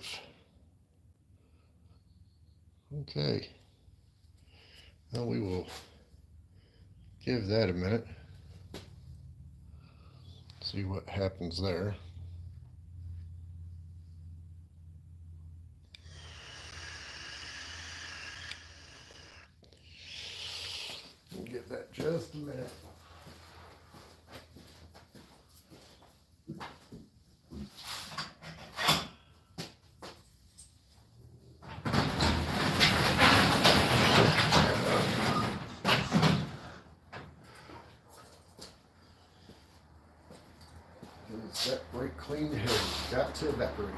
5. Okay. Now we will give that a minute. See what happens there. Give that just a minute. That brake clean has got to evaporate.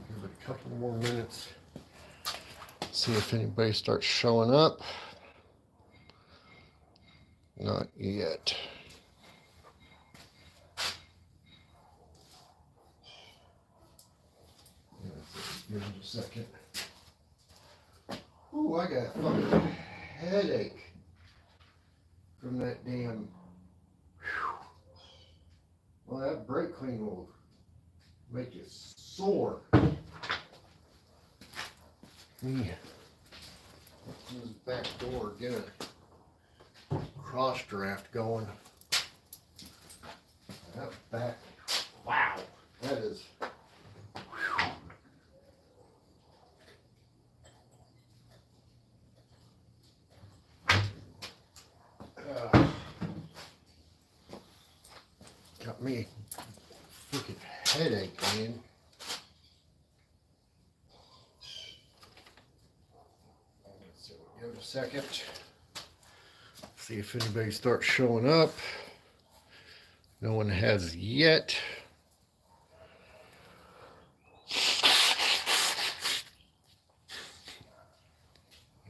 Give it a couple more minutes. See if anybody starts showing up. Not yet. Give it a second. Ooh, I got a fucking headache from that damn. Well, that brake clean will make you sore. Use the back door, get a cross draft going. That back, wow, that is. Got me a freaking headache, man. So give it a second. See if anybody starts showing up. No one has yet.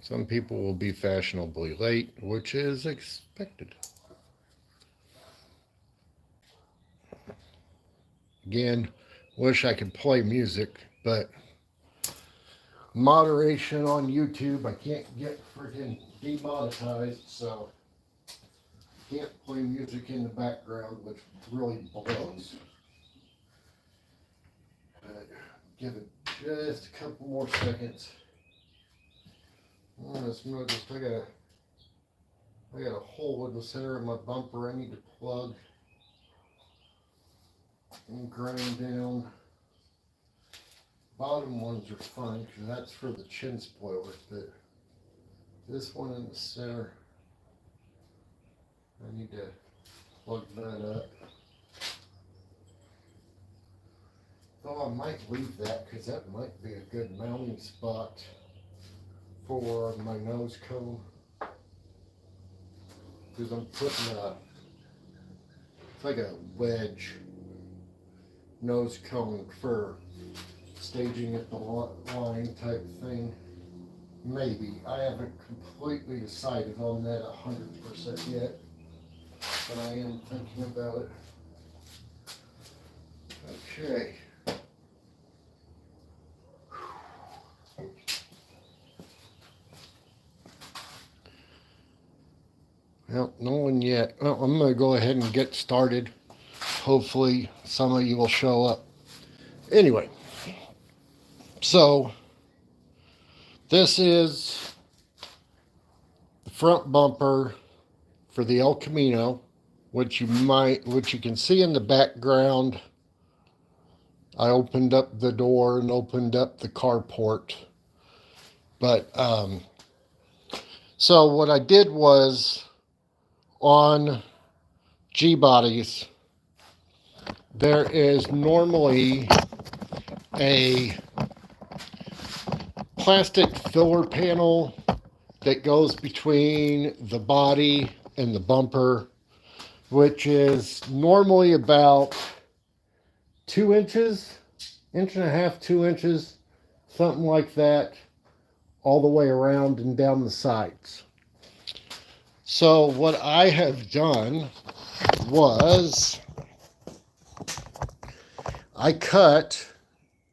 Some people will be fashionably late, which is expected. Again, wish I could play music, but moderation on YouTube, I can't get freaking demonetized, so can't play music in the background, which really blows. But give it just a couple more seconds. Oh, this just, I got a hole in the center of my bumper I need to plug and grind down. Bottom ones are fine because that's for the chin spoilers, but this one in the center, I need to plug that up. Though I might leave that because that might be a good mounting spot for my nose cone. Because I'm putting it's like a wedge nose cone for staging at the line type thing. Maybe. I haven't completely decided on that 100% yet, but I am thinking about it. Okay. Well, no one yet. Well, I'm going to go ahead and get started. Hopefully some of you will show up. Anyway, so this is the front bumper for the El Camino, which you can see in the background. I opened up the door and opened up the carport. But so what I did was, on G-Bodies, there is normally a plastic filler panel that goes between the body and the bumper, which is normally about 2 inches, 1.5 inches, 2 inches, something like that, all the way around and down the sides. So what I have done was I cut,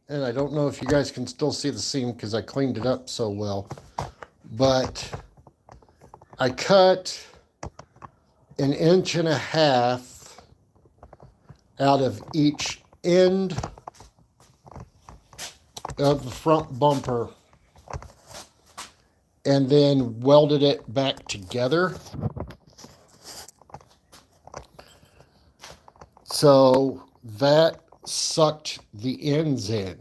and I don't know if you guys can still see the seam because I cleaned it up so well, but I cut 1.5 inches out of each end of the front bumper and then welded it back together. So that sucked the ends in.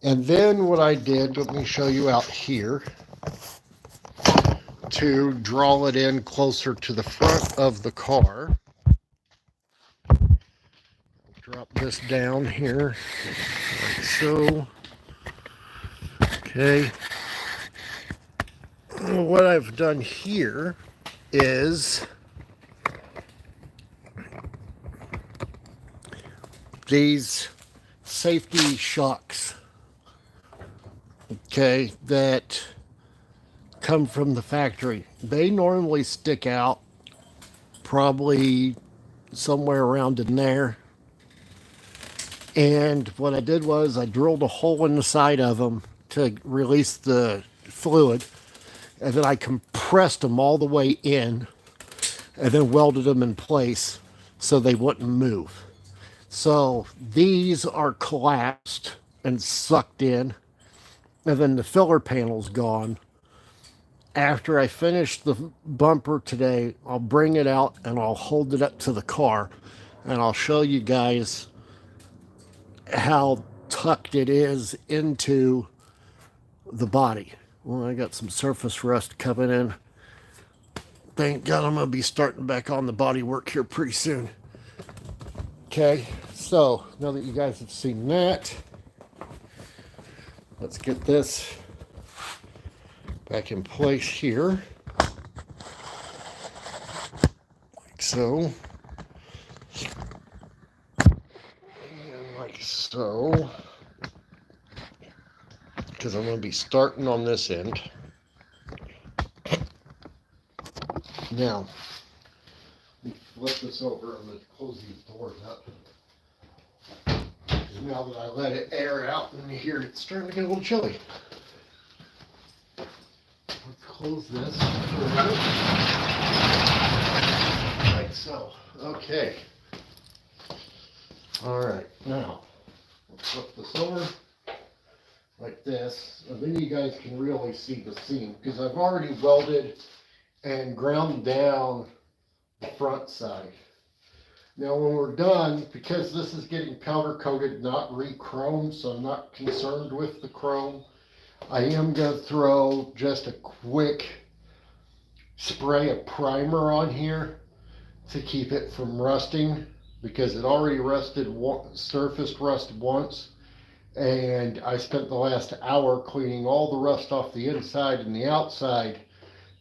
And then what I did, let me show you out here, to draw it in closer to the front of the car. Drop this down here, like so. Okay. What I've done here is these safety shocks, okay, that come from the factory. They normally stick out probably somewhere around in there. And what I did was I drilled a hole in the side of them to release the fluid, and then I compressed them all the way in and then welded them in place so they wouldn't move. So these are collapsed and sucked in, and then the filler panel's gone. After I finish the bumper today, I'll bring it out and I'll hold it up to the car and I'll show you guys how tucked it is into the body. Well, I got some surface rust coming in. Thank God I'm going to be starting back on the body work here pretty soon. Okay, so now that you guys have seen that, let's get this back in place here, like so, and like so, because I'm going to be starting on this end. Now, flip this over and let's close these doors up. Now that I let it air out in here, it's starting to get a little chilly. Let's close this. Like so. Okay. Alright, now, let's flip this over like this, and then you guys can really see the seam, because I've already welded and ground down the front side. Now when we're done, because this is getting powder coated, not re-chromed, so I'm not concerned with the chrome, I am going to throw just a quick spray of primer on here to keep it from rusting, because it already surfaced rust once, and I spent the last hour cleaning all the rust off the inside and the outside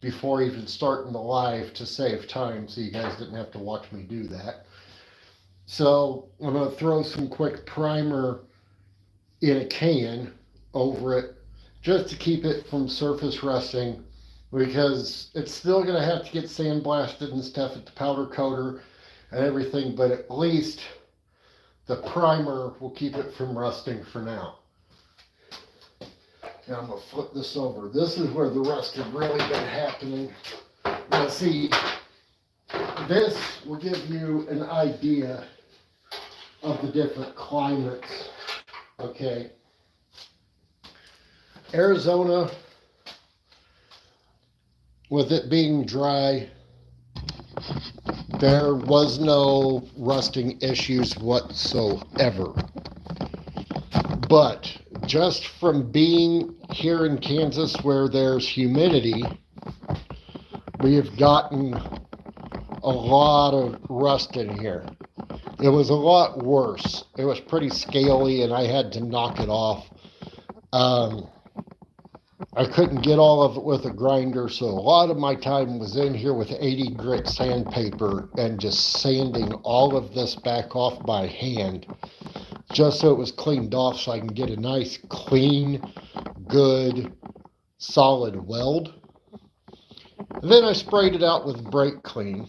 before even starting the live to save time, so you guys didn't have to watch me do that. So I'm going to throw some quick primer in a can over it just to keep it from surface rusting, because it's still going to have to get sandblasted and stuff at the powder coater and everything, but at least the primer will keep it from rusting for now. Now I'm going to flip this over. This is where the rust has really been happening. Now see, this will give you an idea of the different climates. Okay. Arizona, with it being dry, there was no rusting issues whatsoever. But just from being here in Kansas where there's humidity, we have gotten a lot of rust in here. It was a lot worse. It was pretty scaly and I had to knock it off. I couldn't get all of it with a grinder, so a lot of my time was in here with 80 grit sandpaper and just sanding all of this back off by hand, just so it was cleaned off so I can get a nice, clean, good, solid weld. And then I sprayed it out with brake clean.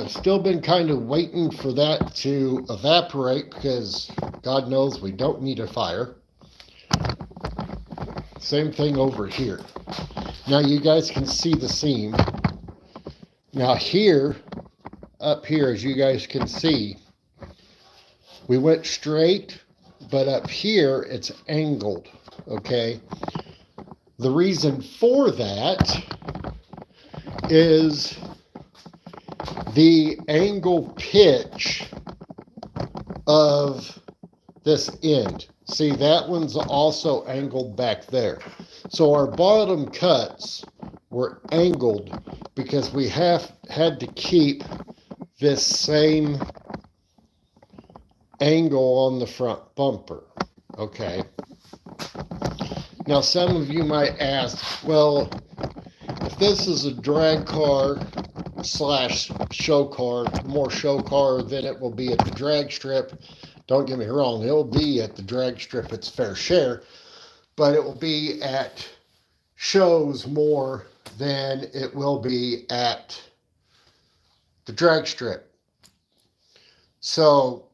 Still been kind of waiting for that to evaporate, because God knows we don't need a fire. Same thing over here. Now you guys can see the seam. Now here, up here, as you guys can see, We went straight, but up here it's angled, okay? The reason for that is the angle pitch of this end. See, that one's also angled back there. So our bottom cuts were angled because we had to keep this same angle on the front bumper. Okay. Now some of you might ask, well, if this is a drag car slash show car, more show car than it will be at the drag strip. Don't get me wrong, it'll be at the drag strip its fair share, but it will be at shows more than it will be at the drag strip. So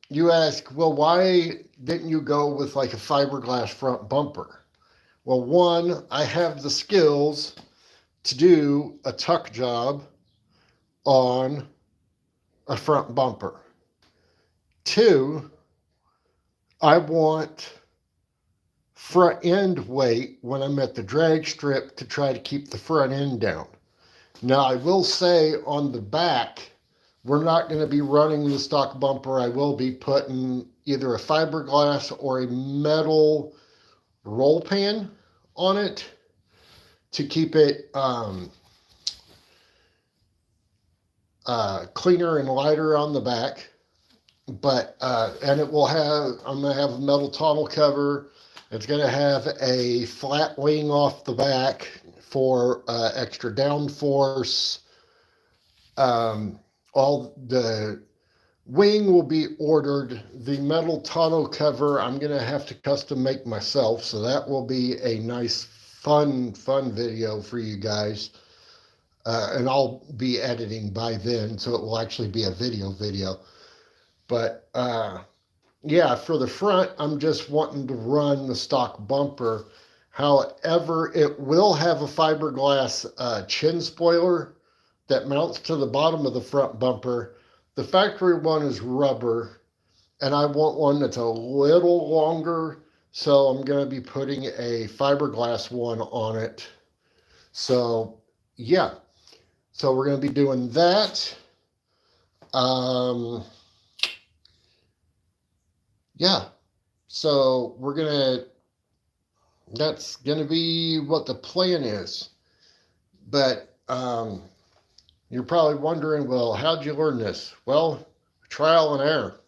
you ask, well, why didn't you go with like a fiberglass front bumper? Well, one, I have the skills to do a tuck job on a front bumper. Two, I want front end weight when I'm at the drag strip to try to keep the front end down. Now, I will say on the back, we're not going to be running the stock bumper. I will be putting either a fiberglass or a metal roll pan on it to keep it cleaner and lighter on the back. But and it will have, I'm going to have a metal tonneau cover. It's going to have a flat wing off the back for extra downforce. All the wing will be ordered. The metal tonneau cover I'm going to have to custom make myself, so that will be a nice fun video for you guys. And I'll be editing by then, so it will actually be a video. But yeah, for the front, I'm just wanting to run the stock bumper. However, it will have a fiberglass chin spoiler that mounts to the bottom of the front bumper. The factory one is rubber, and I want one that's a little longer, so I'm going to be putting a fiberglass one on it. So, yeah. So we're going to be doing that. Yeah. So we're going to, that's going to be what the plan is. But you're probably wondering, well, how'd you learn this? Well, trial and error.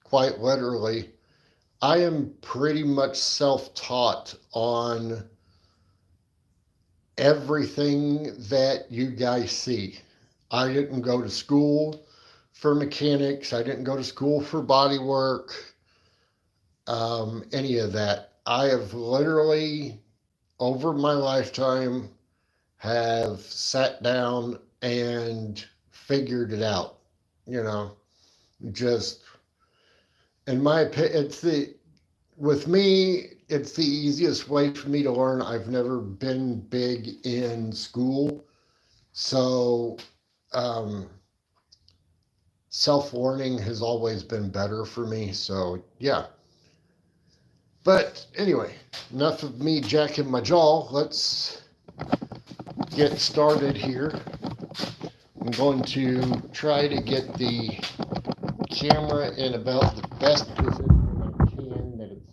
Quite literally. I am pretty much self-taught on everything that you guys see. I didn't go to school for mechanics. I didn't go to school for body work, any of that. I have literally, over my lifetime, have sat down and figured it out. You know, just, in my opinion, with me, it's the easiest way for me to learn. I've never been big in school, so self-learning has always been better for me. So yeah. But anyway, enough of me jacking my jaw. Let's get started here. I'm going to try to get the camera in about the best position I can that it's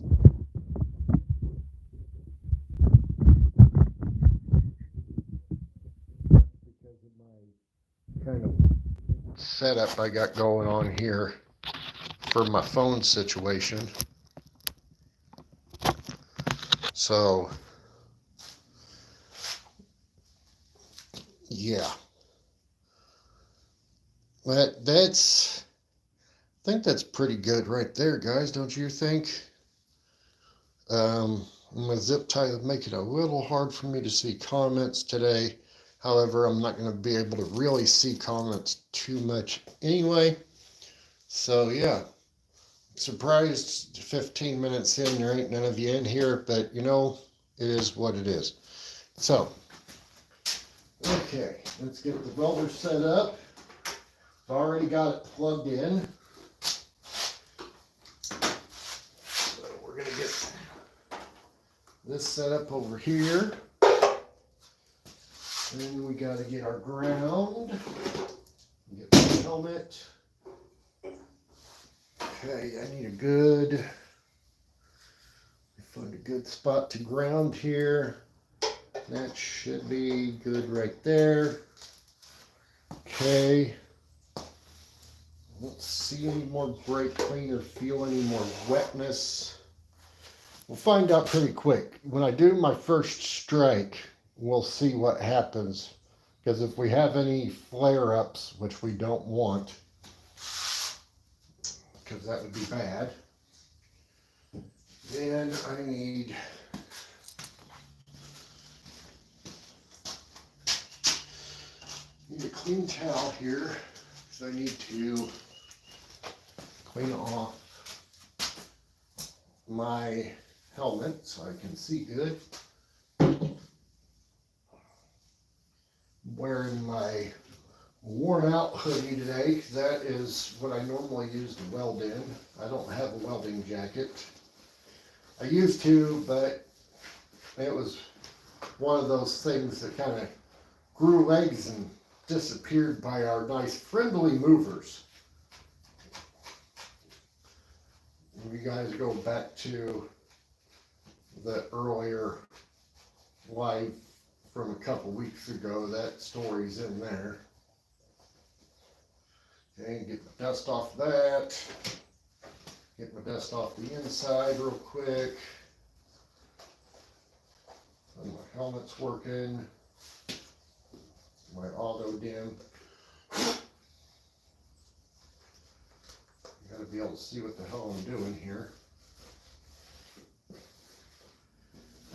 because of my kind of setup I got going on here for my phone situation. So yeah, but that's, I think that's pretty good right there, guys, don't you think? My zip tie is making it a little hard for me to see comments today. However, I'm not going to be able to really see comments too much anyway. So yeah, surprised 15 minutes in there ain't none of you in here, but you know, it is what it is. So, okay, let's get the welder set up. I've already got it plugged in. this setup over here. Then we got to get our ground. Get my helmet. Okay, I need find a good spot to ground here. That should be good right there. Okay. Don't see any more brake clean or feel any more wetness. We'll find out pretty quick. When I do my first strike, we'll see what happens. Because if we have any flare-ups, which we don't want, because that would be bad, then I need a clean towel here, because I need to clean off my helmet so I can see good. Wearing my worn out hoodie today, because that is what I normally use to weld in. I don't have a welding jacket. I used to, but it was one of those things that kind of grew legs and disappeared by our nice friendly movers. If you guys go back to the earlier live from a couple weeks ago, that story's in there. Okay, get the dust off that. Get my dust off the inside real quick. And my helmet's working. My auto dim. Gotta be able to see what the hell I'm doing here.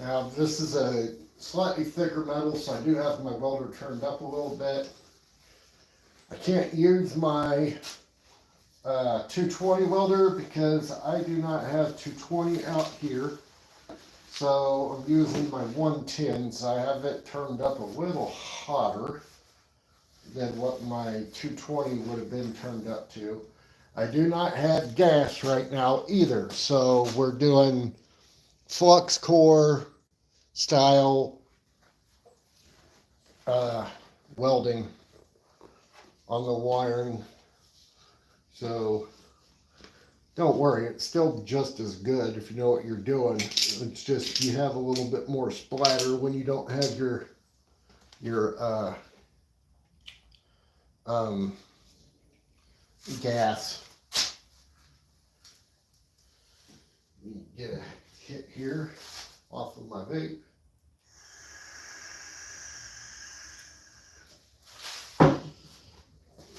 Now this is a slightly thicker metal, so I do have my welder turned up a little bit. I can't use my 220 welder because I do not have 220 out here. So I'm using my 110, so I have it turned up a little hotter than what my 220 would have been turned up to. I do not have gas right now either, so we're doing flux core style welding on the wiring. So don't worry, it's still just as good if you know what you're doing. It's just you have a little bit more splatter when you don't have your gas. Get a hit here off of my vape.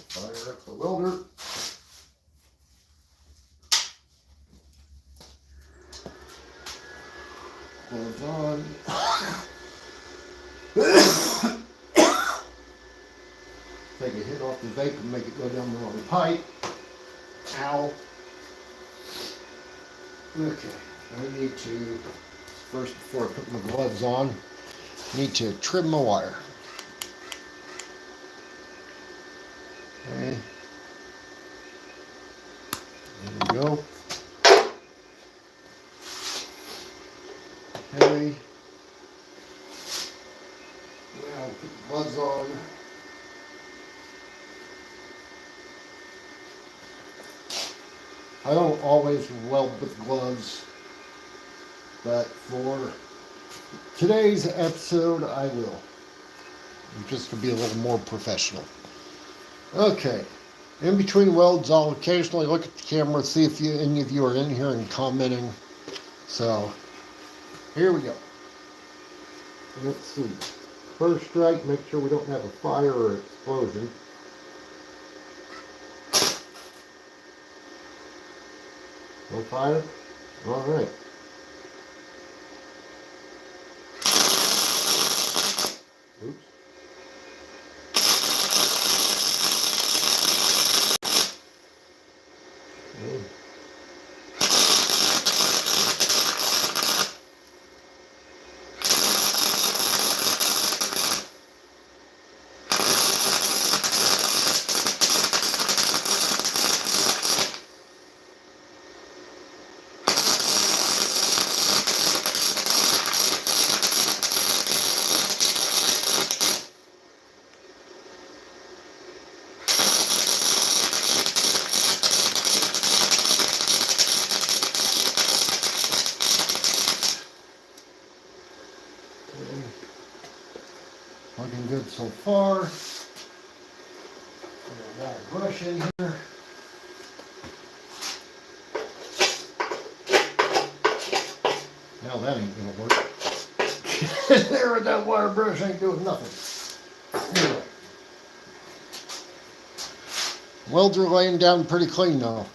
Fire up the welder. Gloves on. Take a hit off the vape and make it go down the wrong pipe. Ow. Okay, I need to, first before I put my gloves on, need to trim my wire. Okay. There we go. Okay. Now put the gloves on. I don't always weld with gloves, but for today's episode I will. Just to be a little more professional. Okay. In between welds, I'll occasionally look at the camera, see if any of you are in here and commenting. So, here we go. Let's see. First strike, make sure we don't have a fire or explosion. No fire? All right. Oops. far. I got a brush in here. Now that ain't gonna work. There with that wire brush ain't doing nothing. Anyway. Welds are laying down pretty clean now.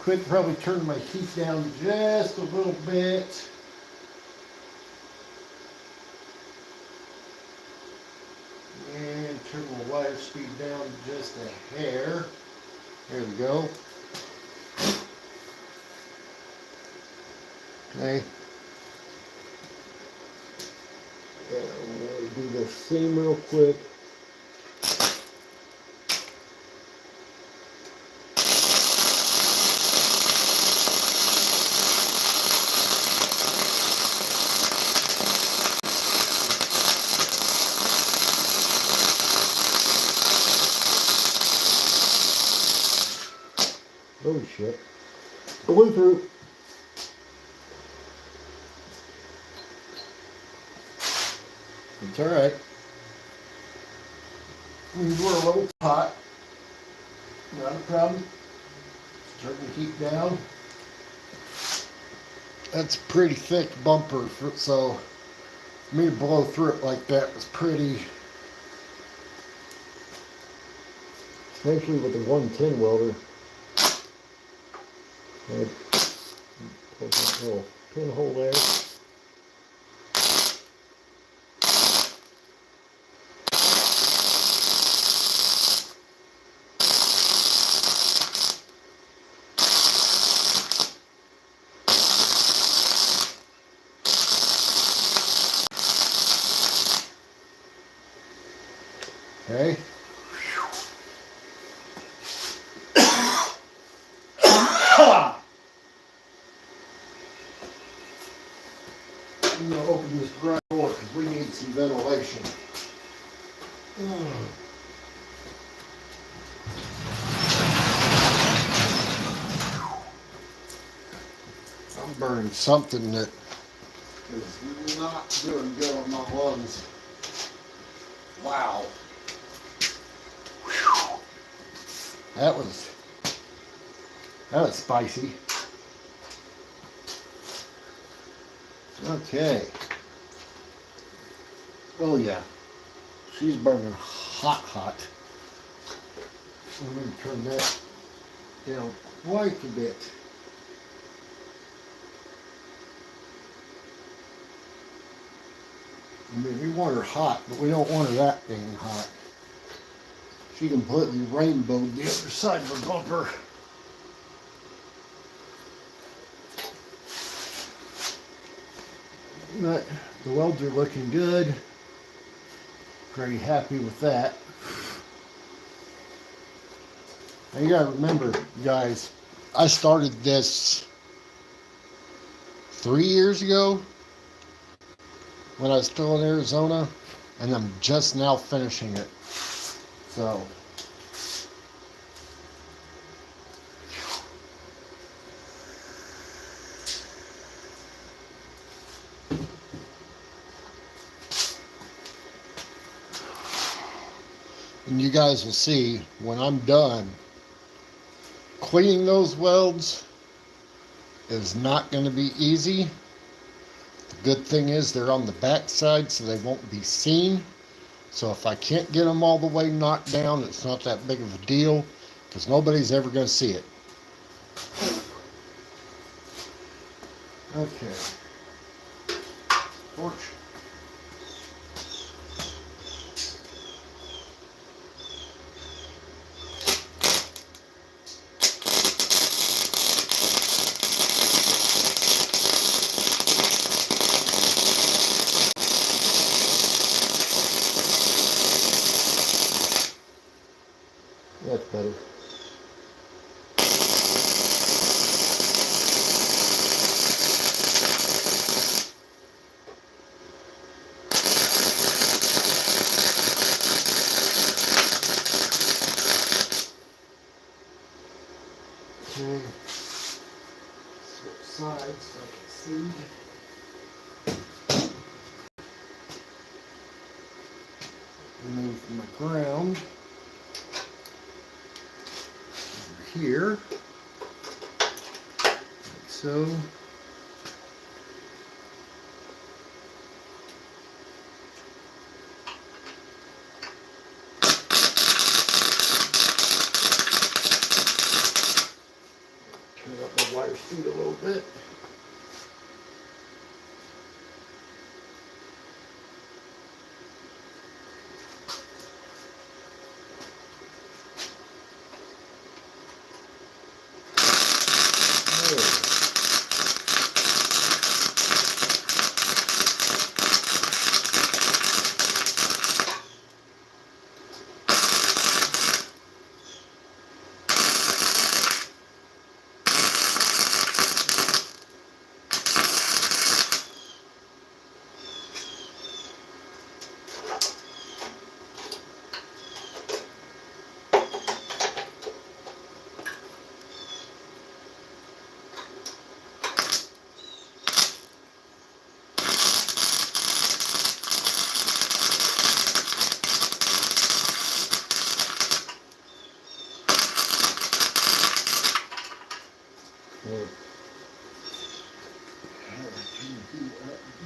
Could probably turn my heat down just a little bit. And turn the wire speed down just a hair. There we go. Okay. And I'm going to do the seam real quick. Oh shit. Blew through. It's alright. These were a little hot. Not a problem. Turn the heat down. That's a pretty thick bumper, so me to blow through it like that was pretty. Especially with the 110 welder. I put that little pinhole there. Okay. I'm going to open this garage door because we need some ventilation. I'm burning something that is not doing good on my lungs. Wow. Whew. That was spicy. Okay. Oh yeah. She's burning hot. I'm going to turn that down quite a bit. I mean, we want her hot, but we don't want her that dang hot. She completely rainbowed the other side of her bumper. But the welds are looking good. Pretty happy with that. Now you gotta remember, guys, I started this 3 years ago when I was still in Arizona, and I'm just now finishing it. So and you guys will see when I'm done cleaning those welds is not going to be easy. The good thing is they're on the back side, so they won't be seen. So if I can't get them all the way knocked down, it's not that big of a deal because nobody's ever going to see it. Okay. Torch. That's better. Okay. Switch sides so I can see. remove my ground over here, like so. Turn up my wire speed a little bit.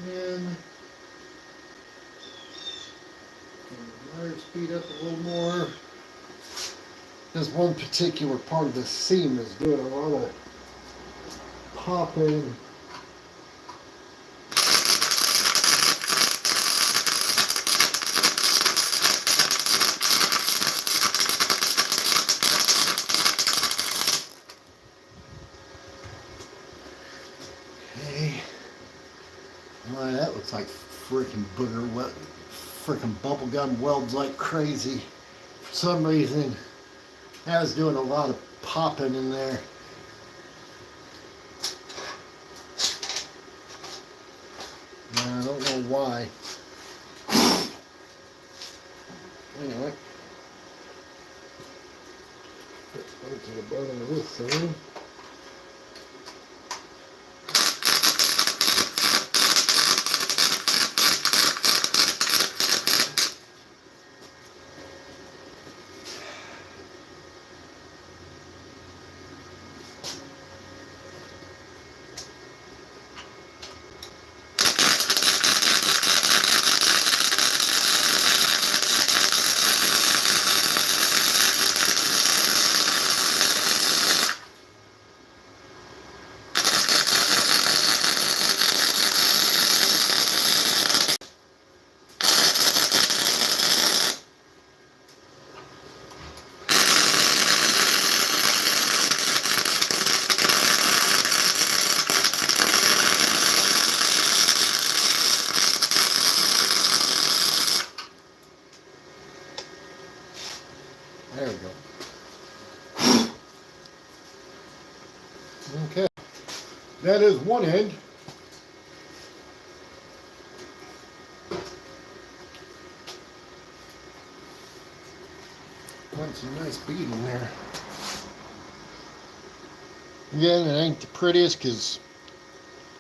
Again. Wire speed up a little more. This one particular part of the seam is doing a lot of popping. Okay. Well, that looks like freaking booger wet, freaking bubblegum welds like crazy. For some reason, I was doing a lot of popping in there. I don't know why. Anyway, let's go to the bottom of this thing. There we go. Okay, that is one end. That's a nice bead in there. Again, it ain't the prettiest because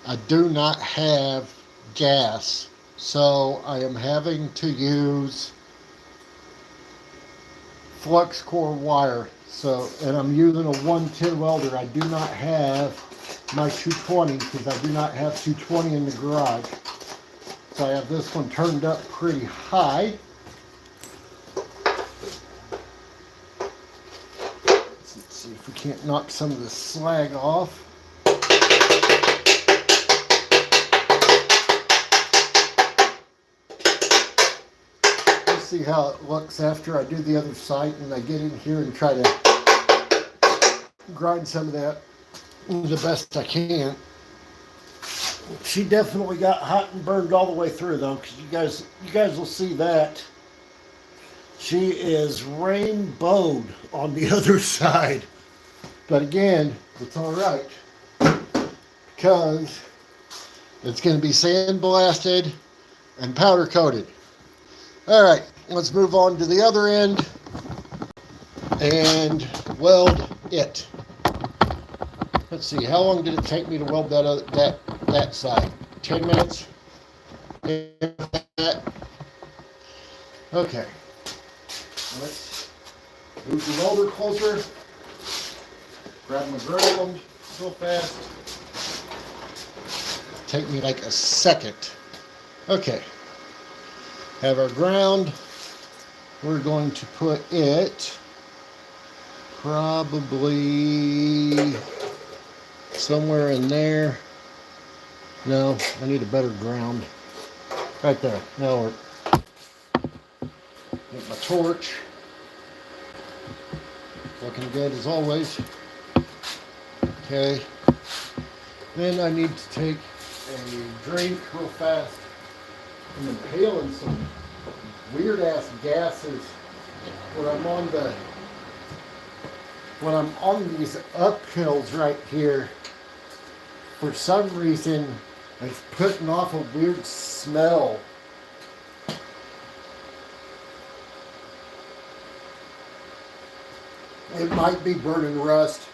I do not have gas, so I am having to use flux core wire. So, and I'm using a 110 welder. I do not have my 220 because I do not have 220 in the garage. So I have this one turned up pretty high. Let's see if we can't knock some of the slag off. See how it looks after I do the other side, and I get in here and try to grind some of that the best I can. She definitely got hot and burned all the way through though, because you guys will see that she is rainbowed on the other side. But again, it's all right because it's going to be sandblasted and powder coated. All right, let's move on to the other end and weld it. Let's see, how long did it take me to weld that side? 10 minutes? Okay, Let's move the welder closer. Grab my ground real fast. Take me like a second. Okay. Have our ground. We're going to put it probably somewhere in there. No, I need a better ground. Right there. Now we're get my torch. Looking good as always. Okay. Then I need to take a drink real fast. I'm inhaling some weird ass gases when I'm on these uphills right here. For some reason, it's putting off a weird smell. It might be burning rust.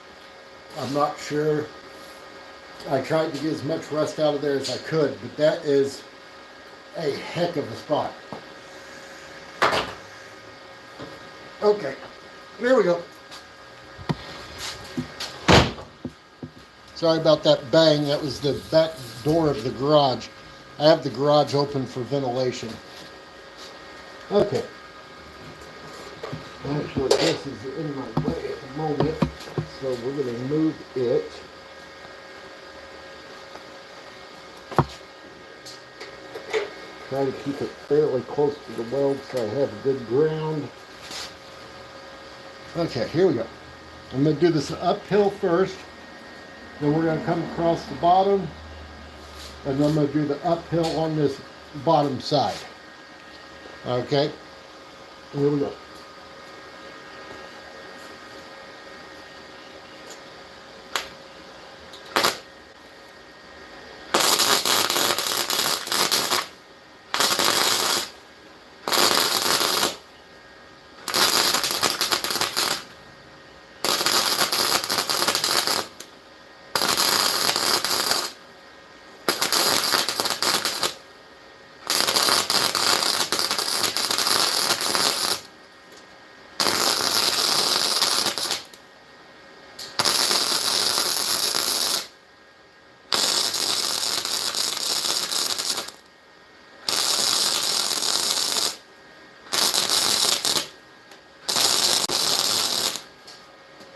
I'm not sure. I tried to get as much rust out of there as I could, but that is a heck of a spot. Okay, there we go. Sorry about that bang. That was the back door of the garage. I have the garage open for ventilation. Okay. Actually, this is in my way at the moment, so we're going to move it. Try to keep it fairly close to the weld so I have a good ground. Okay, here we go. I'm going to do this uphill first. Then we're going to come across the bottom. And then I'm going to do the uphill on this bottom side. Okay, here we go.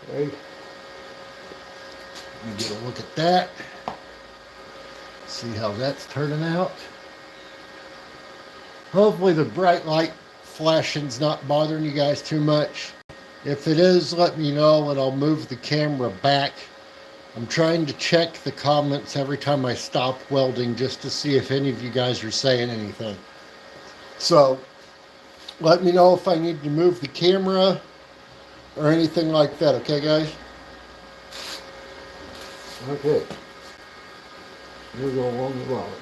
Okay. Let me get a look at that. See how that's turning out. Hopefully the bright light flashing's not bothering you guys too much. If it is, let me know and I'll move the camera back. I'm trying to check the comments every time I stop welding just to see if any of you guys are saying anything. So let me know if I need to move the camera or anything like that, okay guys? Okay. We'll go along the bottom.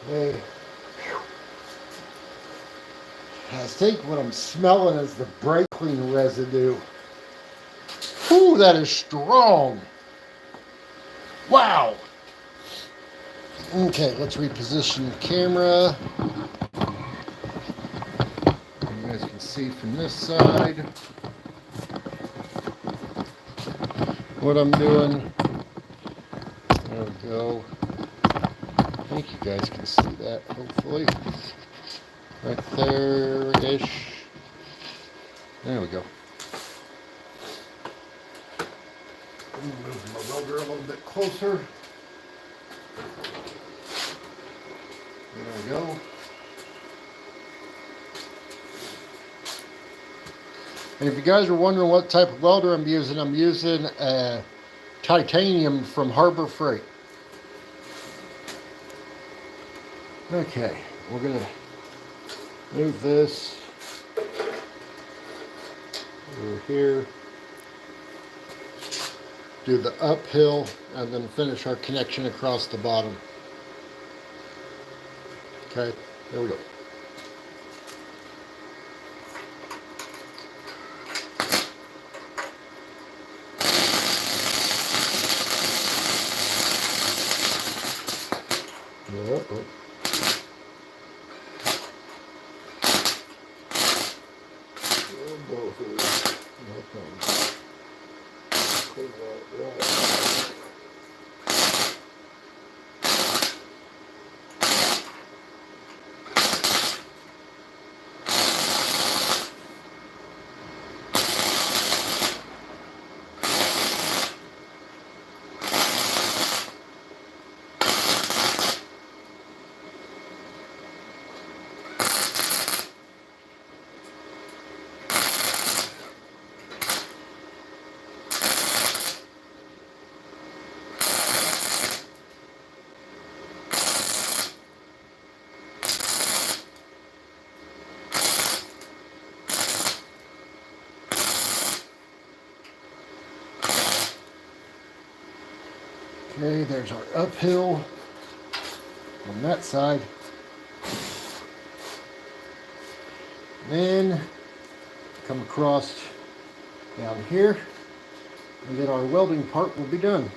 Okay. I think what I'm smelling is the brake clean residue. Whew, that is strong. Wow. Okay, let's reposition the camera. You guys can see from this side what I'm doing. There we go. think you guys can see that, hopefully. Right there-ish. There we go. Move my welder a little bit closer. There we go. And if you guys are wondering what type of welder I'm using titanium from Harbor Freight. Okay, we're gonna move this over here, do the uphill, and then finish our connection across the bottom. Okay, there we go. Uh-oh. Okay, there's our uphill on that side. Then come across down here, and then our welding part will be done.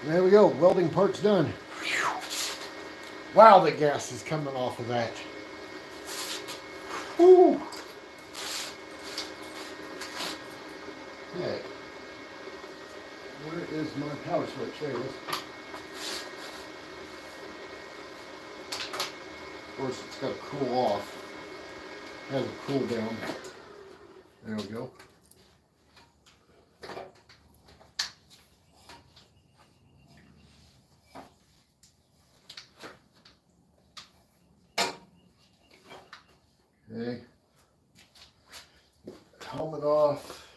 There we go, welding part's done. Wow, the gas is coming off of that. Whew. Okay. Where is my power switch? There it is. Of course, it's got to cool off. It has a cool down. There we go. Okay. Helmet off.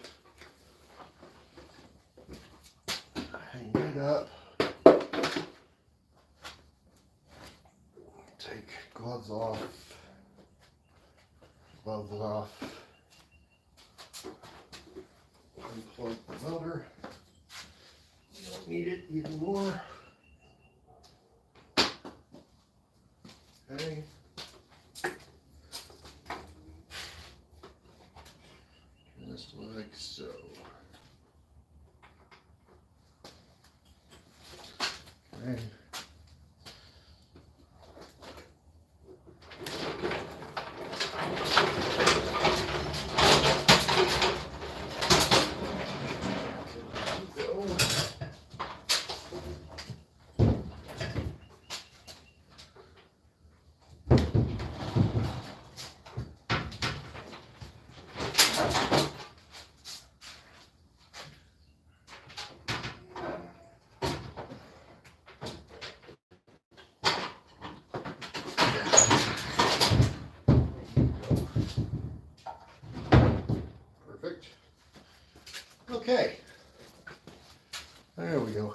Hang it up. Take gloves off. Gloves off. Unplug the motor. You don't need it anymore. Okay. Just like so. Okay. Perfect. Okay. There we go.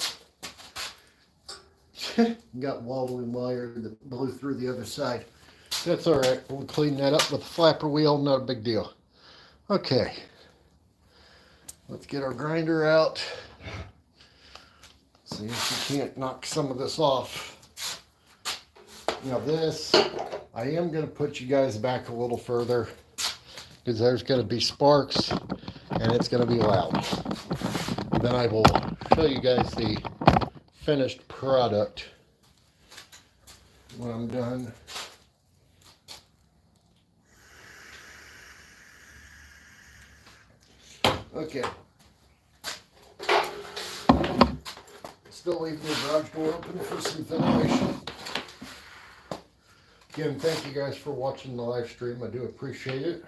Got wobbly wire that blew through the other side. That's all right. We'll clean that up with a flapper wheel. Not a big deal. Okay, let's get our grinder out. See if we can't knock some of this off. Now this, I am going to put you guys back a little further because there's going to be sparks and it's going to be loud. Then I will show you guys the finished product when I'm done. Okay. Still leaving the garage door open for some ventilation. Again, thank you guys for watching the live stream. I do appreciate it.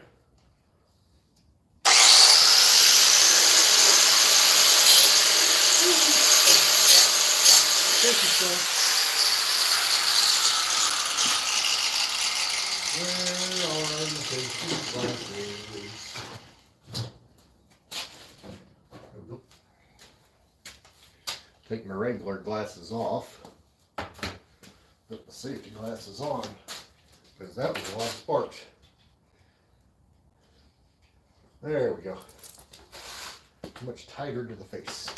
Thank you, sir. Take my regular glasses off. Put the safety glasses on, because that was a lot of sparks. There we go. Much tighter to the face.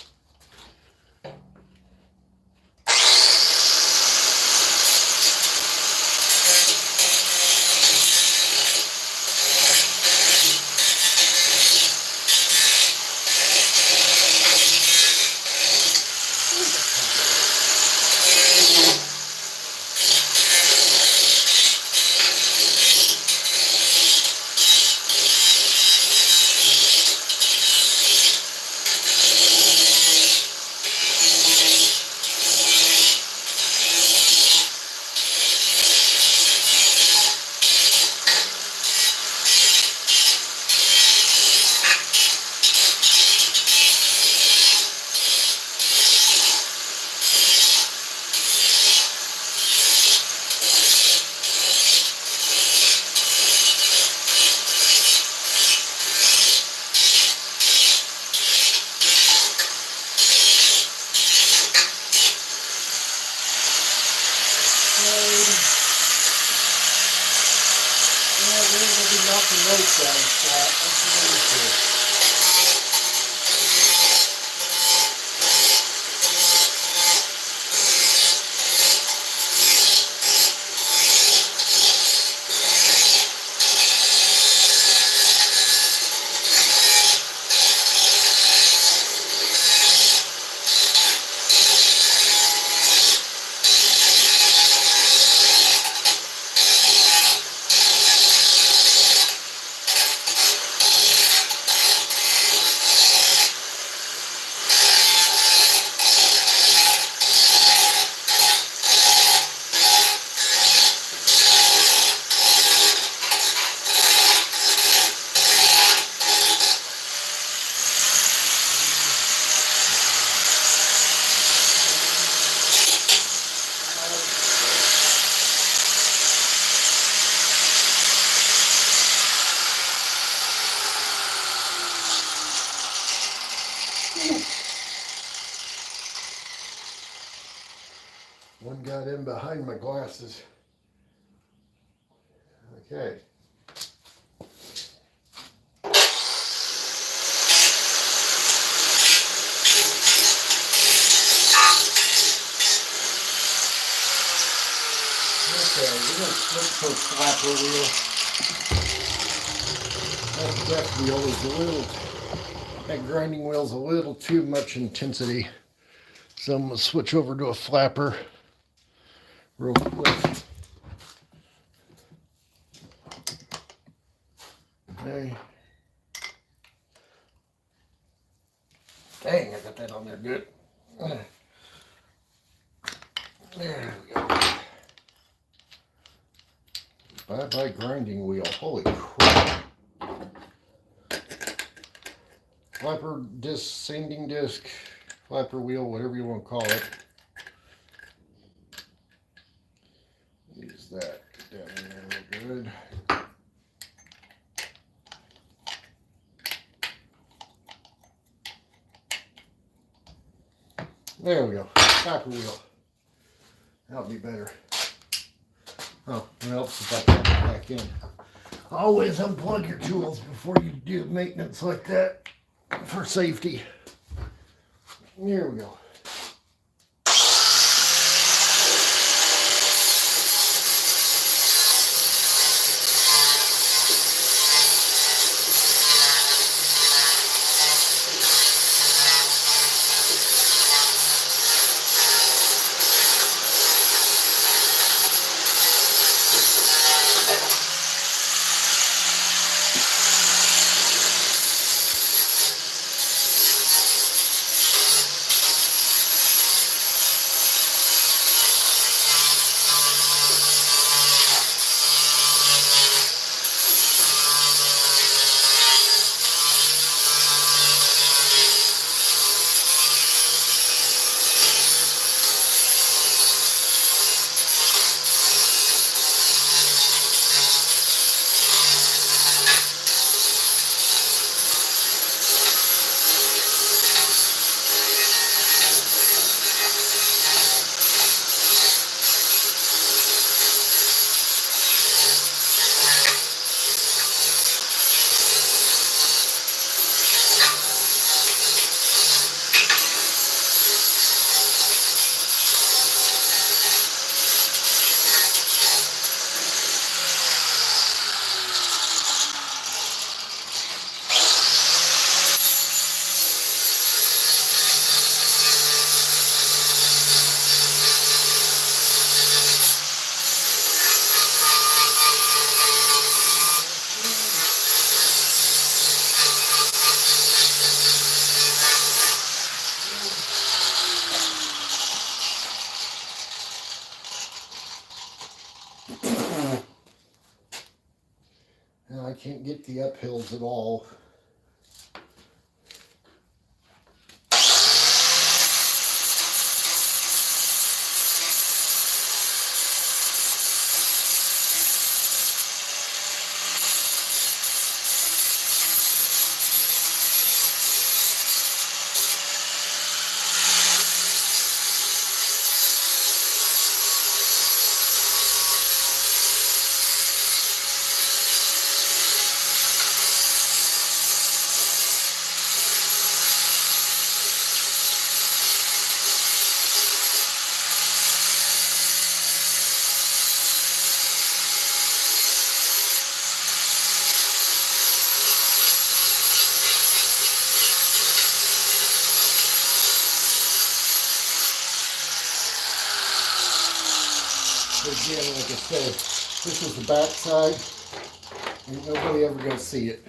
One got in behind my glasses. Okay. Okay, we're going to switch to a flapper wheel. That definitely always a little, that grinding wheel's a little too much intensity. So I'm going to switch over to a flapper real quick. Okay. Dang, I got that on there good. There we go. Bye-bye grinding wheel. Holy crap. Flapper disc, sanding disc, flapper wheel, whatever you want to call it. Use that. Get down in there real good. There we go. Flapper wheel. That'll be better. Oh, it helps if I put it back in. Always unplug your tools before you do maintenance like that for safety. Here we go. And I can't get the uphills at all. Again, like I said, this is the back side. Ain't nobody ever gonna see it.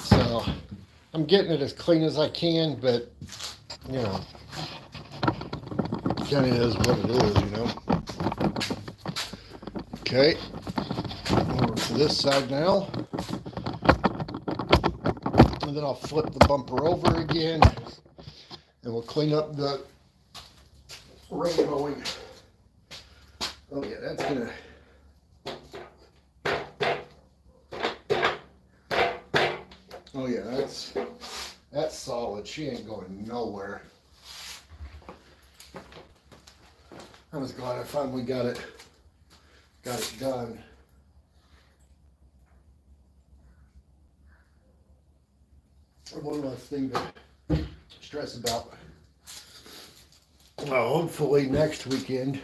So I'm getting it as clean as I can, but you know, kind of is what it is, you know. Okay, over to this side now, and then I'll flip the bumper over again, and we'll clean up the rainbowing. Oh yeah, that's gonna. Oh yeah, that's solid. She ain't going nowhere. I was glad I finally got it done. One less thing to stress about. Well, hopefully next weekend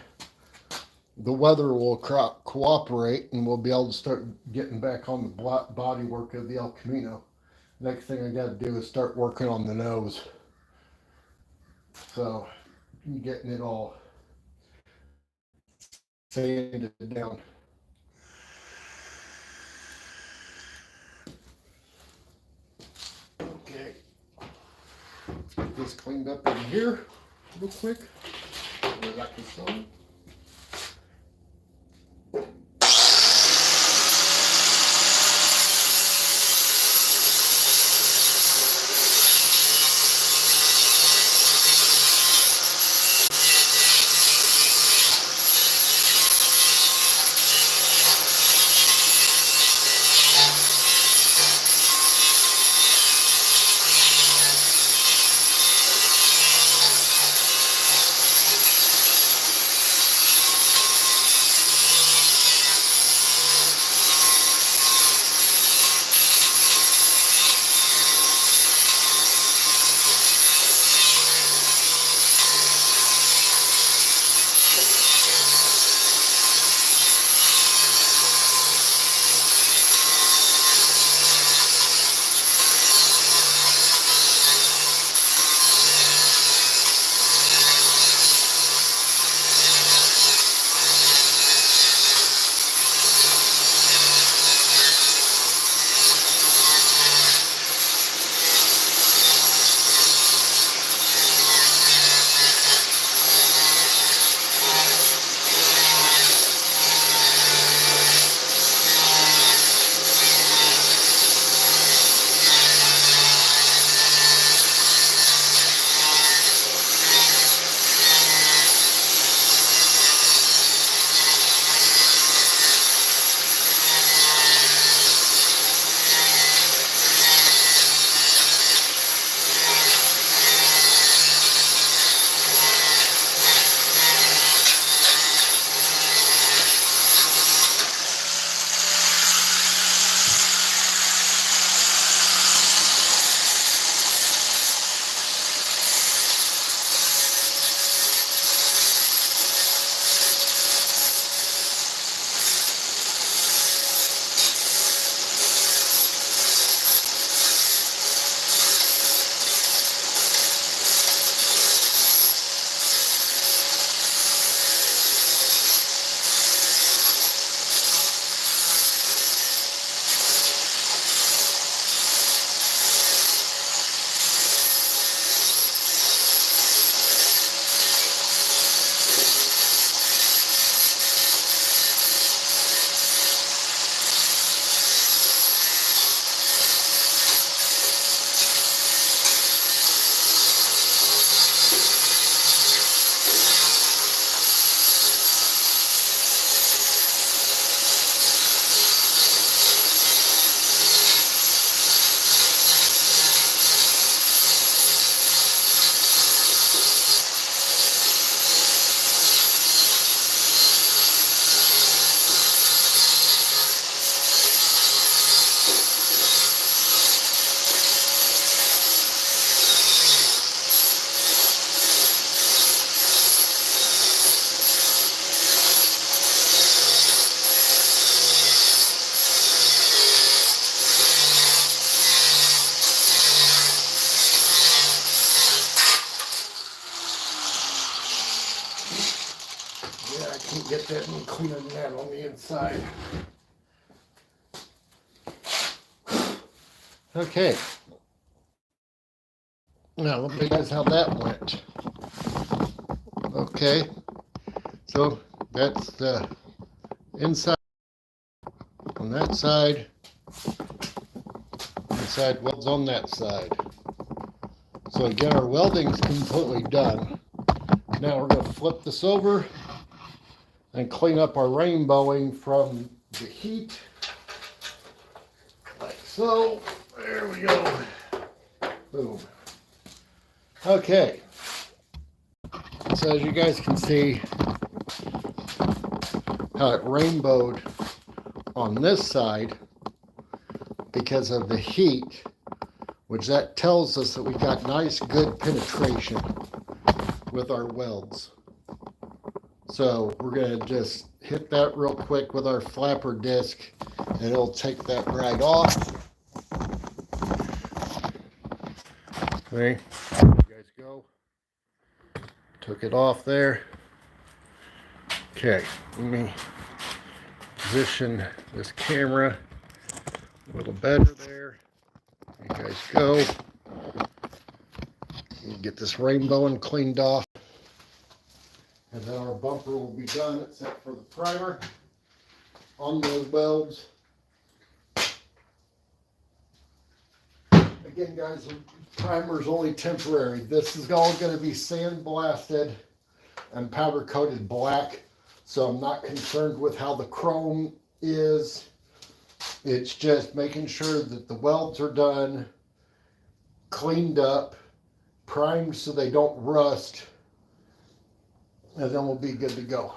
the weather will cooperate and we'll be able to start getting back on the body work of the El Camino. Next thing I got to do is start working on the nose. So, getting it all sanded down. Okay. Let's get this cleaned up in here real quick. Back to stone. can get that and cleaner than that on the inside. Okay. Now, let me show you guys how that went. Okay. So, that's the inside on that side. Inside welds on that side. So again, our welding's completely done. Now we're going to flip this over and clean up our rainbowing from the heat. Like so. There we go. Boom. Okay. So as you guys can see how it rainbowed on this side because of the heat, which that tells us that we got nice good penetration with our welds. So we're going to just hit that real quick with our flapper disc and it'll take that right off. Okay, there you guys go. Took it off there. Okay, let me position this camera a little better there. There you guys go. Get this rainbowing cleaned off. And then our bumper will be done except for the primer on those welds. Again, guys, the primer is only temporary. This is all going to be sandblasted and powder coated black. So I'm not concerned with how the chrome is. It's just making sure that the welds are done, cleaned up, primed so they don't rust, and then we'll be good to go.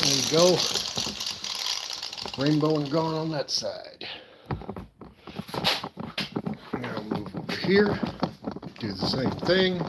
There you go. Rainbow and gone on that side. Now I'll move over here. Do the same thing.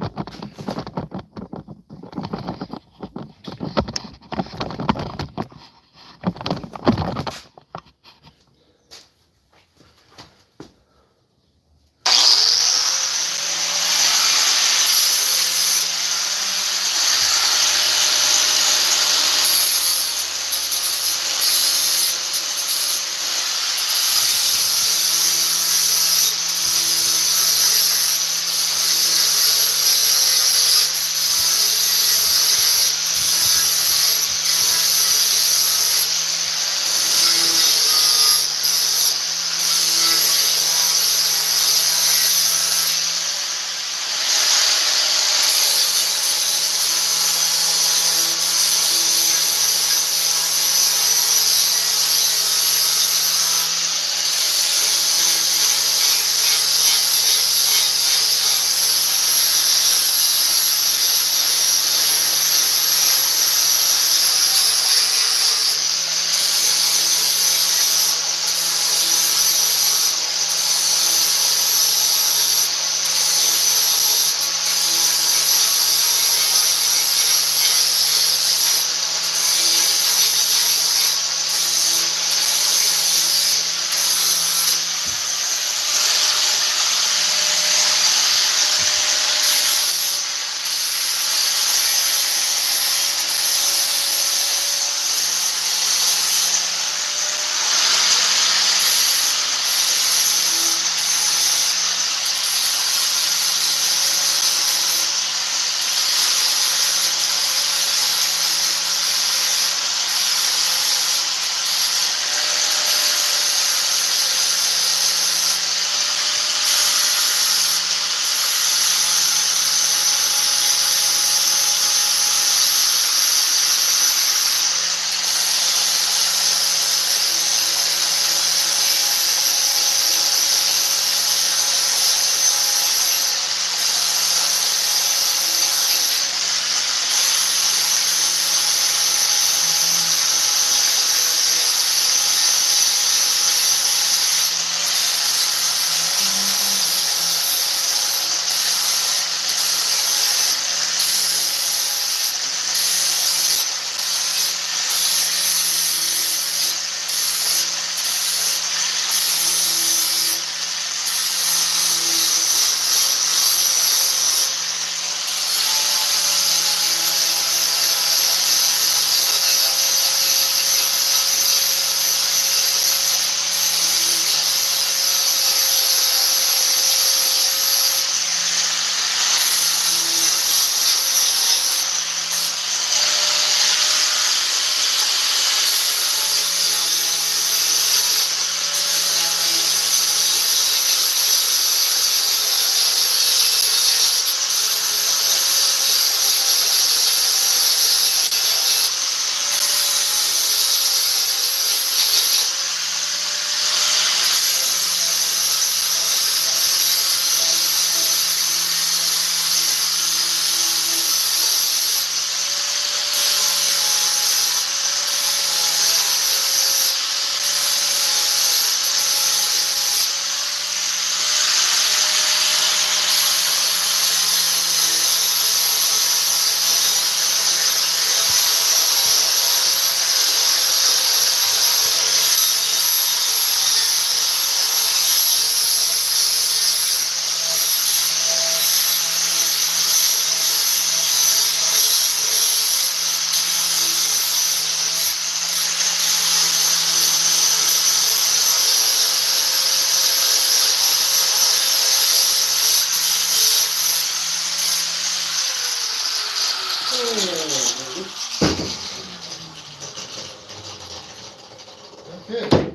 Okay.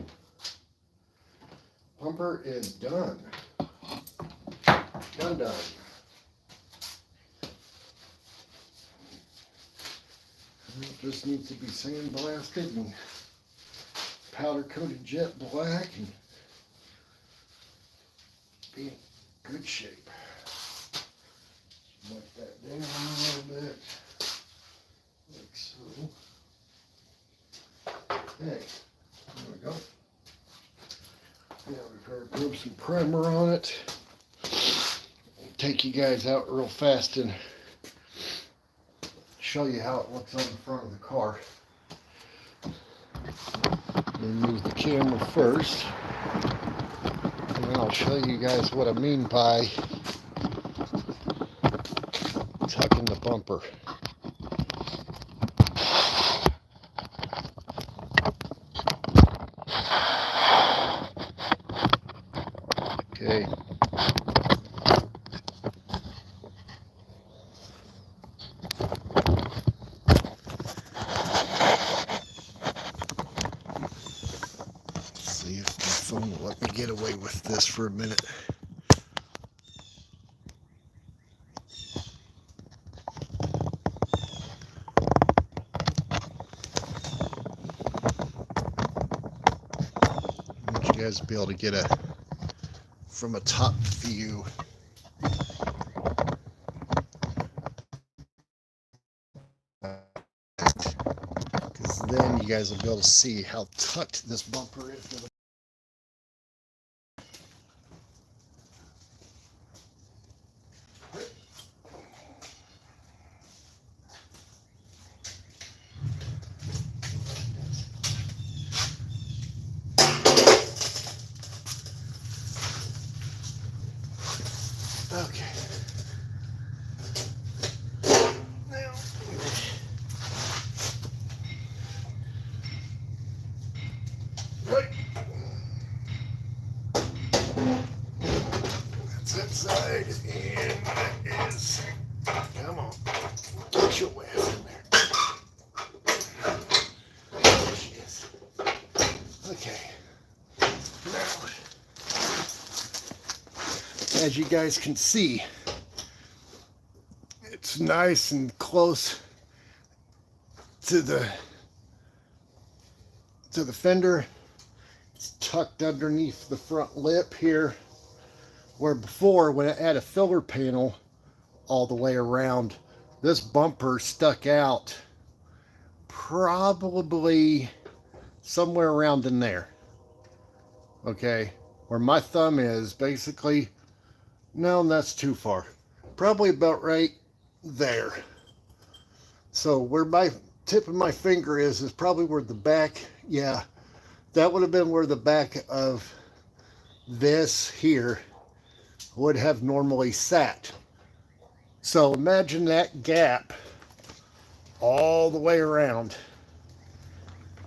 Bumper is done. Done. This needs to be sandblasted and powder coated jet black and be in good shape. Wipe that down a little bit, like so. Okay, there we go. Now we're going to rub some primer on it. Take you guys out real fast and show you how it looks on the front of the car. Remove the camera first, and then I'll show you guys what I mean by tucking the bumper. Okay. See if my phone will let me get away with this for a minute. I want you guys to be able to get from a top view. Because then you guys will be able to see how tucked this bumper is. Okay. Now, right. That's that side, and that is. Come on, get your ass in there. There she is. Okay. Now, as you guys can see, it's nice and close to the fender. It's tucked underneath the front lip here, where before, when it had a filler panel all the way around, this bumper stuck out probably somewhere around in there. Okay, where my thumb is, basically. No, that's too far. Probably about right there. So where my tip of my finger is probably where the back, yeah, that would have been where the back of this here would have normally sat. So imagine that gap all the way around.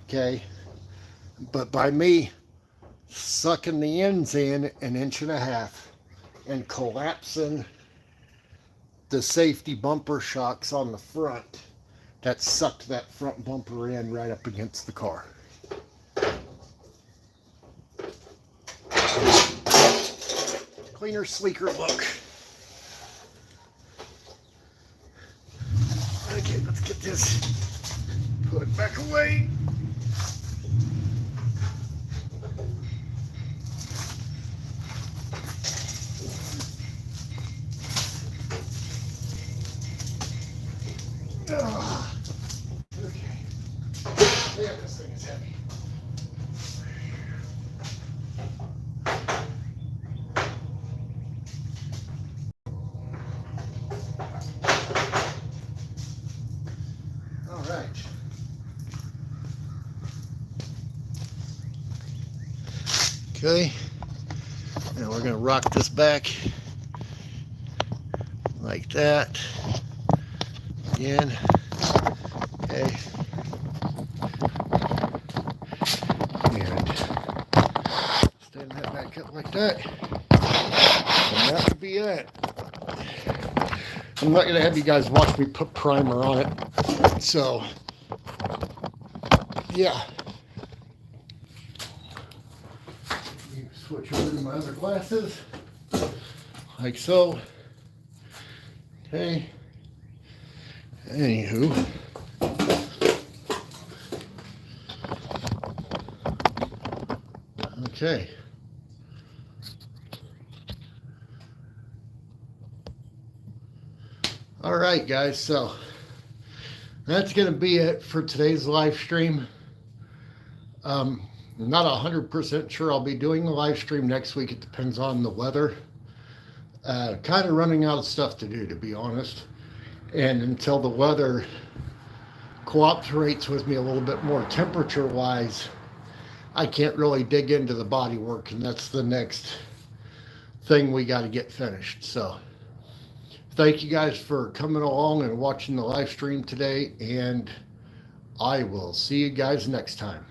Okay, but by me sucking the ends in 1.5 inches and collapsing the safety bumper shocks on the front, that sucked that front bumper in right up against the car. Cleaner, sleeker look. Okay, let's get this put back away. Oh, okay. Yeah, this thing is heavy. All right. Okay. Now we're going to rock this back like that. Again. Okay. And stand that back up like that. And that would be it. I'm not going to have you guys watch me put primer on it. So, yeah. switch over to my other glasses, like so. Okay. Anywho. Okay. All right, guys, so that's going to be it for today's live stream. I'm not 100% sure I'll be doing the live stream next week. It depends on the weather. Kind of running out of stuff to do, to be honest. And until the weather cooperates with me a little bit more temperature-wise, I can't really dig into the body work, and that's the next thing we got to get finished. So thank you guys for coming along and watching the live stream today, and I will see you guys next time.